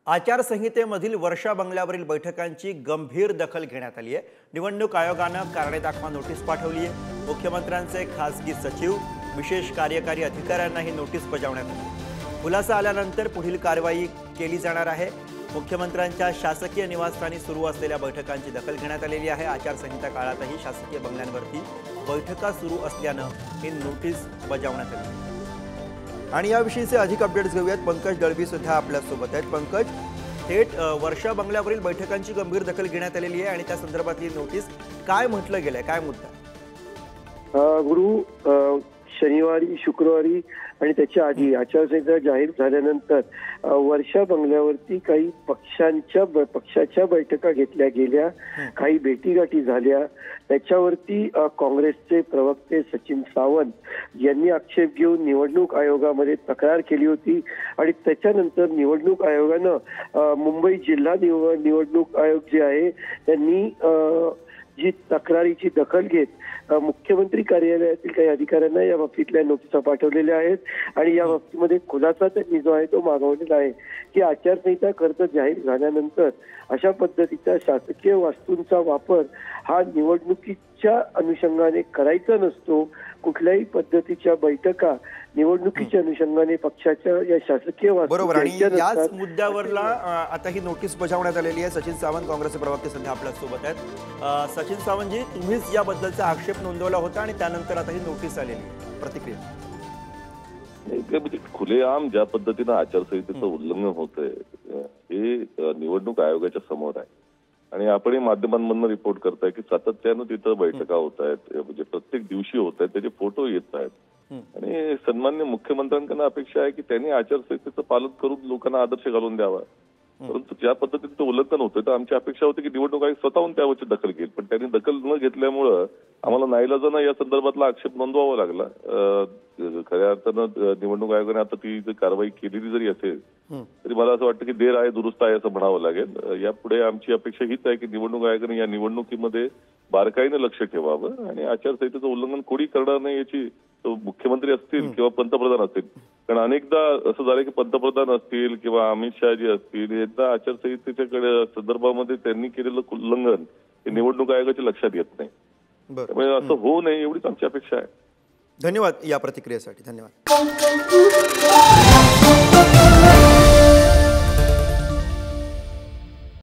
आचारसंहितेमधील वर्षा बंगल्यावरील बैठकांची गंभीर दखल घेण्यात आली आहे। निवडणूक आयोगानं कारणे दाखवा नोटीस पाठवली आहे। मुख्यमंत्र्यांचे खासगी सचिव, विशेष कार्यकारी अधिकाऱ्यांना ही नोटीस बजावण्यात आली। खुलासा आल्यानंतर पुढील कारवाई केली जाणार आहे। मुख्यमंत्र्यांच्या शासकीय निवासस्थानी सुरू असलेल्या बैठकांची दखल घेण्यात आलेली आहे। आचारसंहिता काळातही शासकीय बंगल्यांवरती बैठका सुरू असल्यानं ही नोटीस बजावण्यात आली। आणि याविषयीचे अधिक अपडेट्स घेऊयात। पंकज दळवी सुद्धा आपल्या सोबत आहेत। पंकज, थेट वर्षा बंगल्यावरील बैठकांची गंभीर दखल घेण्यात आलेली आहे आणि त्या संदर्भातली नोटीस काय म्हटलं गेलंय, काय मुद्दा? गुरु, शनिवारी, शुक्रवारी आणि त्याच्या आधी आचारसंहिता जाहीर झाल्यानंतर वर्षा बंगल्यावरती काही पक्षाच्या बैठका घेतल्या गेल्या, काही भेटीगाठी झाल्या। त्याच्यावरती काँग्रेसचे प्रवक्ते सचिन सावंत यांनी आक्षेप घेऊन निवडणूक आयोगामध्ये तक्रार केली होती आणि त्याच्यानंतर निवडणूक आयोगानं मुंबई जिल्हा निवडणूक आयोग जे आहे त्यांनी जी तक्रारीची दखल घेत मुख्यमंत्री कार्यालयातील काही अधिकाऱ्यांना या बाबतीतल्या नोटिसा पाठवलेल्या आहेत आणि या बाबतीमध्ये खुलासा त्यांनी जो आहे तो मागवलेला आहे की आचारसंहिता खर्च जाहीर झाल्यानंतर अशा पद्धतीच्या शासकीय वास्तूंचा वापर हा निवडणुकीच्या अनुषंगाने करायचा नसतो। कुठल्याही पद्धतीच्या बैठका निवडणुकीच्या अनुषंगाने पक्षाच्या या शासकीय वास्तू बरोबर। आणि याच मुद्द्यावरला आता ही नोटीस बजावण्यात आलेली आहे। सचिन सावंत काँग्रेसचे प्रवक्ते सध्या आपल्या सोबत आहेत। सचिन सावंतजी, तुम्हीच याबद्दलचा आक्षेप नोंदवला होता आणि त्यानंतर आता ही नोटीस आलेली आहे, प्रतिक्रिया? म्हणजे खुलेआम ज्या पद्धतीनं आचारसंहितेचं उल्लंघन होतंय हे निवडणूक आयोगाच्या समोर आहे आणि आपणही माध्यमांमधून रिपोर्ट करताय की सातत्यानं तिथं बैठका होत आहेत, म्हणजे प्रत्येक दिवशी होत आहेत, त्याचे फोटो येत आहेत आणि सन्माननीय मुख्यमंत्र्यांकडून अपेक्षा आहे की त्यांनी आचारसंहितेचं पालन करून लोकांना आदर्श घालून द्यावा। परंतु ज्या पद्धतीचं उल्लंघन होतं तर आमची अपेक्षा होती की निवडणूक आयोग स्वतःहून त्यावरची दखल घेईल, पण त्यांनी दखल न घेतल्यामुळं आम्हाला नाईलाजानं या संदर्भातला आक्षेप नोंदवावा लागला। खऱ्या अर्थानं निवडणूक आयोगाने आता ती कारवाई केलेली जरी असेल तरी मला असं वाटतं की देर आहे दुरुस्त आहे असं म्हणावं लागेल। यापुढे आमची अपेक्षा हीच आहे की निवडणूक आयोगाने या निवडणुकीमध्ये बारकाईनं लक्ष ठेवावं आणि आचारसंहितेचं उल्लंघन कोणी करणार नाही याची, मुख्यमंत्री असतील किंवा पंतप्रधान असतील, कारण अनेकदा असं झालं की पंतप्रधान असतील किंवा अमित शहाजी असतील यांचा आचारसंहितेच्या संदर्भामध्ये त्यांनी केलेलं उल्लंघन हे निवडणूक आयोगाच्या लक्षात येत नाही। त्यामुळे असं होऊ नये एवढीच आमची अपेक्षा आहे। धन्यवाद या प्रतिक्रियेसाठी। धन्यवाद।